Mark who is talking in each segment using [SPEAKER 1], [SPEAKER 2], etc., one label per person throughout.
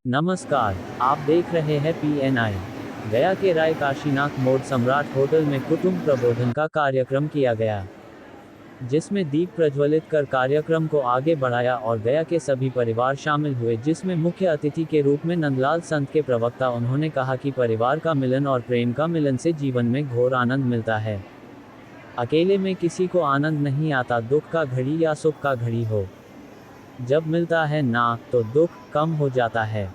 [SPEAKER 1] नमस्कार, आप देख रहे हैं PNI। गया के राय काशीनाथ मोड़ सम्राट होटल में कुटुंब प्रबोधन का कार्यक्रम किया गया, जिसमें दीप प्रज्वलित कर कार्यक्रम को आगे बढ़ाया और गया के सभी परिवार शामिल हुए, जिसमें मुख्य अतिथि के रूप में नंदलाल संत के प्रवक्ता। उन्होंने कहा कि परिवार का मिलन और प्रेम का मिलन से जीवन में घोर आनंद मिलता है। अकेले में किसी को आनंद नहीं आता, दुख का घड़ी या सुख का घड़ी हो, जब मिलता है ना, तो दुख कम हो जाता है।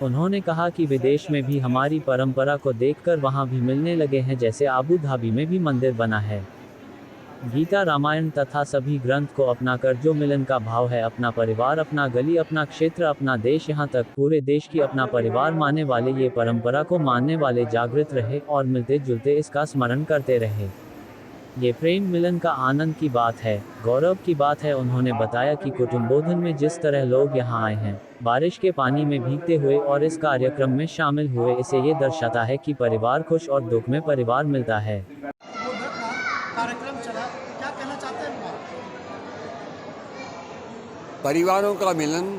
[SPEAKER 1] उन्होंने कहा कि विदेश में भी हमारी परंपरा को देखकर वहां भी मिलने लगे हैं, जैसे अबू धाबी में भी मंदिर बना है। गीता, रामायण तथा सभी ग्रंथ को अपनाकर जो मिलन का भाव है, अपना परिवार, अपना गली, अपना क्षेत्र, अपना देश, यहाँ तक पूरे देश की अपना परिवार मानने वाले, ये परंपरा को मानने वाले जागृत रहे और मिलते जुलते इसका स्मरण करते रहे। ये प्रेम मिलन का आनंद की बात है, गौरव की बात है। उन्होंने बताया कि कुटुंबोधन में जिस तरह लोग यहाँ आए हैं, बारिश के पानी में भीगते हुए और इस कार्यक्रम में शामिल हुए, इसे ये दर्शाता है कि परिवार खुश और दुख में परिवार मिलता है।
[SPEAKER 2] कार्यक्रम चला, क्या कहना चाहते हैं?
[SPEAKER 3] परिवारों का मिलन,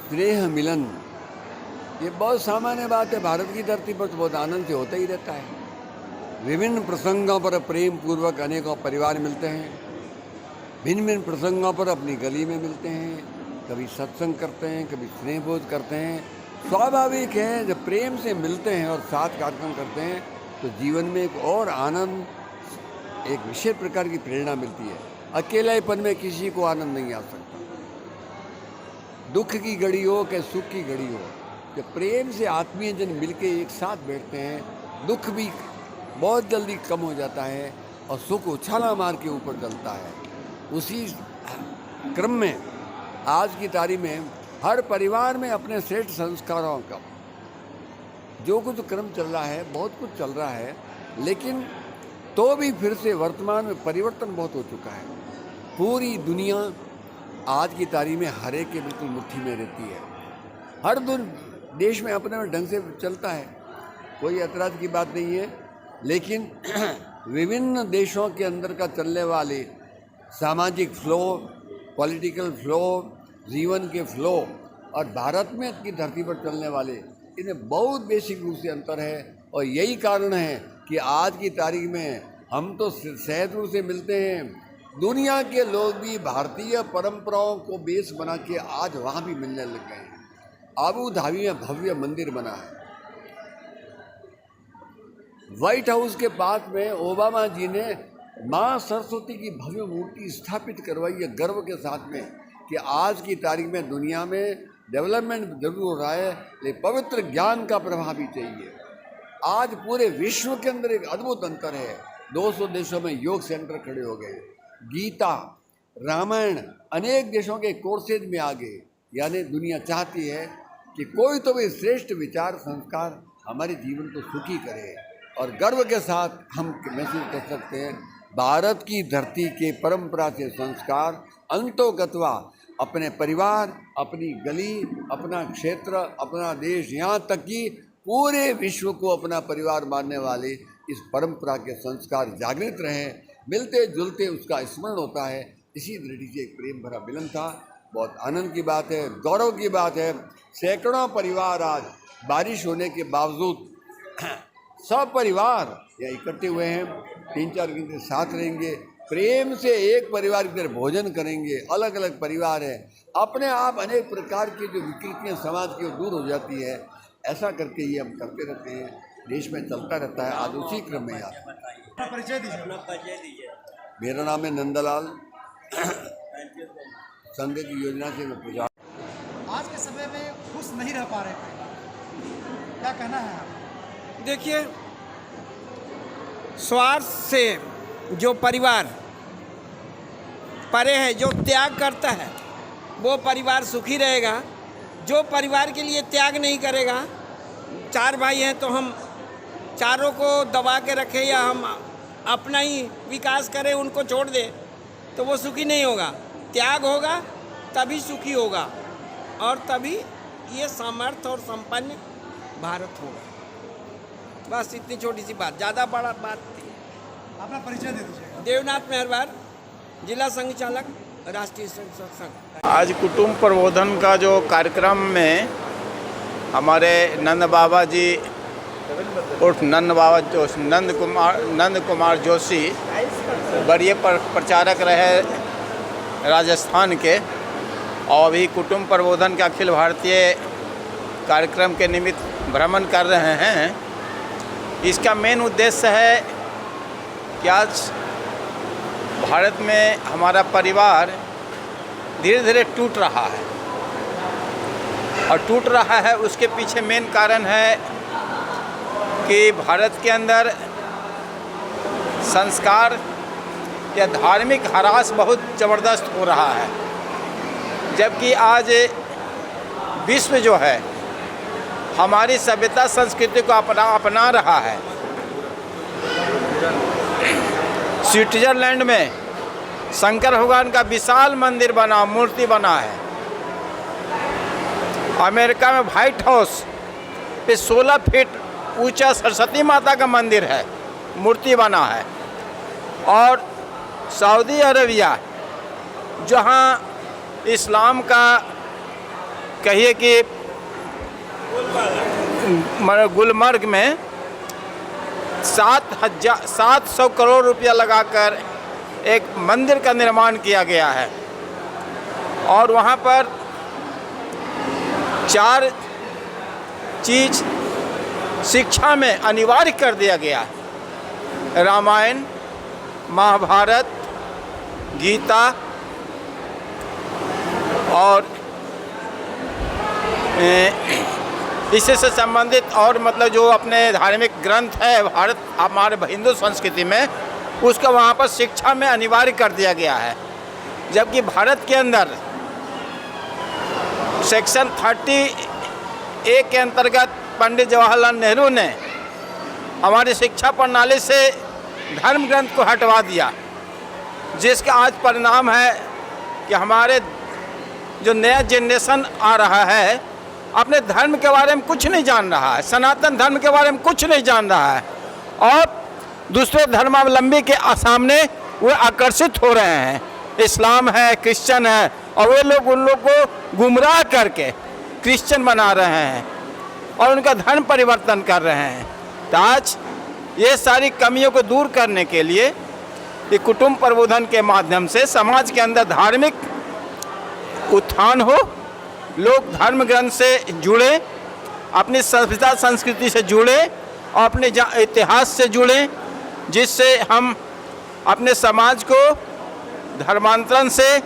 [SPEAKER 3] स्नेह मिलन, ये बहुत सामान्य बात है। भारत की धरती पर तो बहुत आनंद से होता ही रहता है। विभिन्न प्रसंगों पर प्रेम पूर्वक अनेकों परिवार मिलते हैं, भिन्न भिन्न प्रसंगों पर अपनी गली में मिलते हैं, कभी सत्संग करते हैं, कभी स्नेहबोध करते हैं। स्वाभाविक है, जब प्रेम से मिलते हैं और साथ कार्यक्रम करते हैं तो जीवन में एक और आनंद, एक विशेष प्रकार की प्रेरणा मिलती है। अकेलेपन में किसी को आनंद नहीं आ सकता। दुख की घड़ी हो कि सुख की घड़ी हो, जब प्रेम से आत्मीय जन मिलके एक साथ बैठते हैं, दुख भी बहुत जल्दी कम हो जाता है और सुख उछाला मार के ऊपर चलता है। उसी क्रम में आज की तारीख में हर परिवार में अपने श्रेष्ठ संस्कारों का जो कुछ क्रम चल रहा है, बहुत कुछ चल रहा है, लेकिन तो भी फिर से वर्तमान में परिवर्तन बहुत हो चुका है। पूरी दुनिया आज की तारीख में हर एक के बिल्कुल मुट्ठी में रहती है। हर देश में अपने ढंग से चलता है, कोई ऐतराज़ की बात नहीं है, लेकिन विभिन्न देशों के अंदर का चलने वाले सामाजिक फ्लो, पॉलिटिकल फ्लो, जीवन के फ्लो और भारत में की धरती पर चलने वाले, इन्हें बहुत बेसिक रूप से अंतर है। और यही कारण है कि आज की तारीख में हम तो सहज रूप से मिलते हैं, दुनिया के लोग भी भारतीय परंपराओं को बेस बना के आज वहाँ भी मिलने लग गए हैं। अबू धाबी में भव्य मंदिर बना है। व्हाइट हाउस के पास में ओबामा जी ने माँ सरस्वती की भव्य मूर्ति स्थापित करवाई है, गर्व के साथ में, कि आज की तारीख में दुनिया में डेवलपमेंट जरूर हो रहा है, लेकिन पवित्र ज्ञान का प्रभाव भी चाहिए। आज पूरे विश्व के अंदर एक अद्भुत अंतर है। 200 देशों में योग सेंटर खड़े हो गए, गीता, रामायण अनेक देशों के कोर्सेज में आ गए। यानी दुनिया चाहती है कि कोई तो भी श्रेष्ठ विचार संस्कार हमारे जीवन को सुखी करे। और गर्व के साथ हम महसूस कर सकते हैं, भारत की धरती के परंपरा से संस्कार अंतोगत्वा अपने परिवार, अपनी गली, अपना क्षेत्र, अपना देश, यहाँ तक कि पूरे विश्व को अपना परिवार मानने वाले इस परंपरा के संस्कार जागृत रहें, मिलते जुलते उसका स्मरण होता है। इसी दृष्टि से एक प्रेम भरा मिलन था। बहुत आनंद की बात है, गौरव की बात है। सैकड़ों परिवार आज बारिश होने के बावजूद सब परिवार यहाँ इकट्ठे हुए हैं, 3-4 दिन के साथ रहेंगे, प्रेम से एक परिवार की तरह भोजन करेंगे। अलग अलग परिवार है, अपने आप अनेक प्रकार की जो विकृतियाँ समाज की दूर हो जाती है। ऐसा करके ये हम करते रहते हैं, देश में चलता रहता है। आज उसी क्रम में यार
[SPEAKER 2] परिचय दीजिए।
[SPEAKER 3] मेरा नाम है नंदलाल, संघ की योजना से मैं प्रचार।
[SPEAKER 2] आज के समय में खुश नहीं रह पा रहे, क्या कहना है आप?
[SPEAKER 4] देखिए, स्वार्थ से जो परिवार परे है, जो त्याग करता है, वो परिवार सुखी रहेगा। जो परिवार के लिए त्याग नहीं करेगा, 4 भाई हैं तो हम चारों को दबा के रखें या हम अपना ही विकास करें, उनको छोड़ दें, तो वो सुखी नहीं होगा। त्याग होगा तभी सुखी होगा और तभी ये समर्थ और संपन्न भारत होगा। बस इतनी छोटी सी बात, ज़्यादा बड़ा बात नहीं।
[SPEAKER 2] अपना परिचय दे दीजिए।
[SPEAKER 4] देवनाथ मेहरबार, जिला संघ चालक, राष्ट्रीय संघ।
[SPEAKER 5] आज कुटुंब प्रबोधन का जो कार्यक्रम में हमारे नंद बाबा जी उर्फ नंद कुमार जोशी वरीय प्रचारक रहे राजस्थान के, और अभी कुटुंब प्रबोधन के अखिल भारतीय कार्यक्रम के निमित्त भ्रमण कर रहे हैं। इसका मेन उद्देश्य है कि आज भारत में हमारा परिवार धीरे धीरे टूट रहा है, और टूट रहा है उसके पीछे मेन कारण है कि भारत के अंदर संस्कार या धार्मिक ह्रास बहुत ज़बरदस्त हो रहा है। जबकि आज विश्व जो है हमारी सभ्यता संस्कृति को अपना रहा है। स्विट्ज़रलैंड में शंकर भगवान का विशाल मंदिर बना, मूर्ति बना है। अमेरिका में व्हाइट हाउस पे 16 फीट ऊंचा सरस्वती माता का मंदिर है, मूर्ति बना है। और सऊदी अरबिया जहां इस्लाम का कहिए कि गुलमर्ग में 700 करोड़ रुपया लगाकर एक मंदिर का निर्माण किया गया है, और वहाँ पर 4 चीज़ शिक्षा में अनिवार्य कर दिया गया है: रामायण, महाभारत, गीता और इससे संबंधित और मतलब जो अपने धार्मिक ग्रंथ है भारत हमारे हिंदू संस्कृति में, उसका वहाँ पर शिक्षा में अनिवार्य कर दिया गया है। जबकि भारत के अंदर सेक्शन 30A के अंतर्गत पंडित जवाहरलाल नेहरू ने हमारी शिक्षा प्रणाली से धर्म ग्रंथ को हटवा दिया, जिसका आज परिणाम है कि हमारे जो नया जनरेशन आ रहा है अपने धर्म के बारे में कुछ नहीं जान रहा है, सनातन धर्म के बारे में कुछ नहीं जान रहा है, और दूसरे धर्मावलंबी के सामने वो आकर्षित हो रहे हैं। इस्लाम है, क्रिश्चियन है, और वे लोग उन लोग को गुमराह करके क्रिश्चियन बना रहे हैं और उनका धर्म परिवर्तन कर रहे हैं। तो आज ये सारी कमियों को दूर करने के लिए ये कुटुंब प्रबोधन के माध्यम से समाज के अंदर धार्मिक उत्थान हो, लोग धर्म ग्रंथ से जुड़े, अपनी सभ्यता संस्कृति से जुड़े और अपने इतिहास से जुड़े, जिससे हम अपने समाज को धर्मांतरण से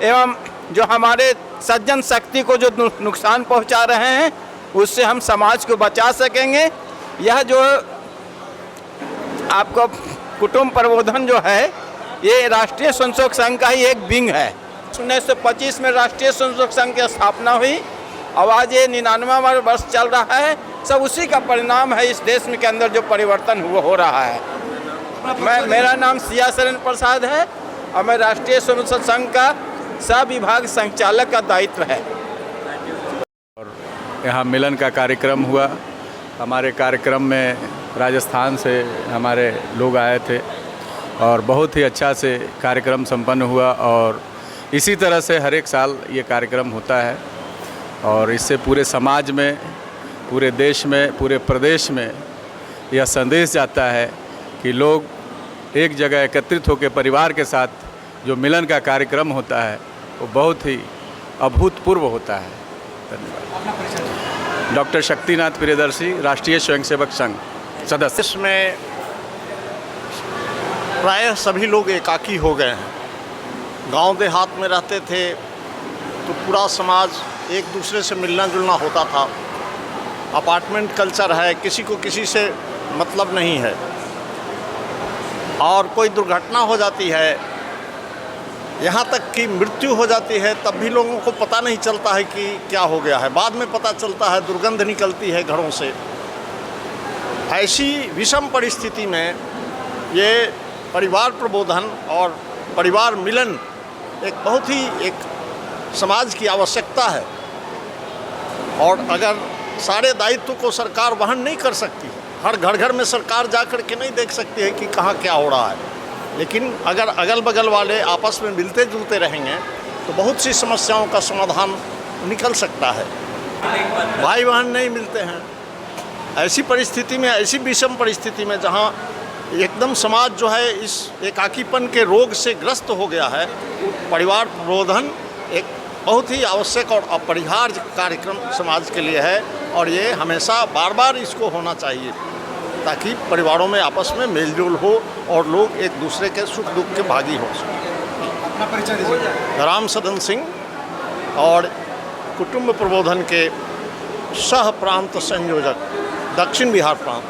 [SPEAKER 5] एवं जो हमारे सज्जन शक्ति को जो नुकसान पहुंचा रहे हैं उससे हम समाज को बचा सकेंगे। यह जो आपको कुटुंब प्रबोधन जो है ये राष्ट्रीय स्वयंसेवक संघ का ही एक विंग है। 1925 में राष्ट्रीय स्वयंसेवक संघ की स्थापना हुई, और आज ये 99वां वर्ष चल रहा है। सब उसी का परिणाम है इस देश में के अंदर जो परिवर्तन हो रहा है। मेरा नाम सिया शरण प्रसाद है और मैं राष्ट्रीय स्वयंसेवक संघ का सह-विभाग संचालक का दायित्व है।
[SPEAKER 6] और यहाँ मिलन का कार्यक्रम हुआ। हमारे कार्यक्रम में राजस्थान से हमारे लोग आए थे और बहुत ही अच्छा से कार्यक्रम संपन्न हुआ, और इसी तरह से हर एक साल ये कार्यक्रम होता है, और इससे पूरे समाज में, पूरे देश में, पूरे प्रदेश में यह संदेश जाता है कि लोग एक जगह एकत्रित होकर परिवार के साथ जो मिलन का कार्यक्रम होता है वो बहुत ही अभूतपूर्व होता है। धन्यवाद। डॉक्टर शक्तिनाथ प्रियदर्शी, राष्ट्रीय स्वयंसेवक संघ सदस्य।
[SPEAKER 7] इसमें प्रायः सभी लोग एकाकी हो गए हैं। गांव देहात में रहते थे तो पूरा समाज एक दूसरे से मिलना जुलना होता था। अपार्टमेंट कल्चर है, किसी को किसी से मतलब नहीं है, और कोई दुर्घटना हो जाती है, यहाँ तक कि मृत्यु हो जाती है, तब भी लोगों को पता नहीं चलता है कि क्या हो गया है। बाद में पता चलता है, दुर्गंध निकलती है घरों से। ऐसी विषम परिस्थिति में ये परिवार प्रबोधन और परिवार मिलन एक बहुत ही एक समाज की आवश्यकता है, और अगर सारे दायित्व को सरकार वहन नहीं कर सकती, हर घर घर में सरकार जा कर के नहीं देख सकती है कि कहाँ क्या हो रहा है, लेकिन अगर अगल बगल वाले आपस में मिलते जुलते रहेंगे तो बहुत सी समस्याओं का समाधान निकल सकता है। भाई बहन नहीं मिलते हैं। ऐसी परिस्थिति में, ऐसी विषम परिस्थिति में जहाँ एकदम समाज जो है इस एकाकीपन के रोग से ग्रस्त हो गया है, परिवार प्रबोधन एक बहुत ही आवश्यक और अपरिहार्य कार्यक्रम समाज के लिए है और ये हमेशा बार बार इसको होना चाहिए ताकि परिवारों में आपस में मेलजोल हो और लोग एक दूसरे के सुख दुख के भागी हो सकें।
[SPEAKER 2] अपना परिचय दीजिए।
[SPEAKER 7] राम सदन सिंह और कुटुंब प्रबोधन के सह प्रांत संयोजक, दक्षिण बिहार प्रांत।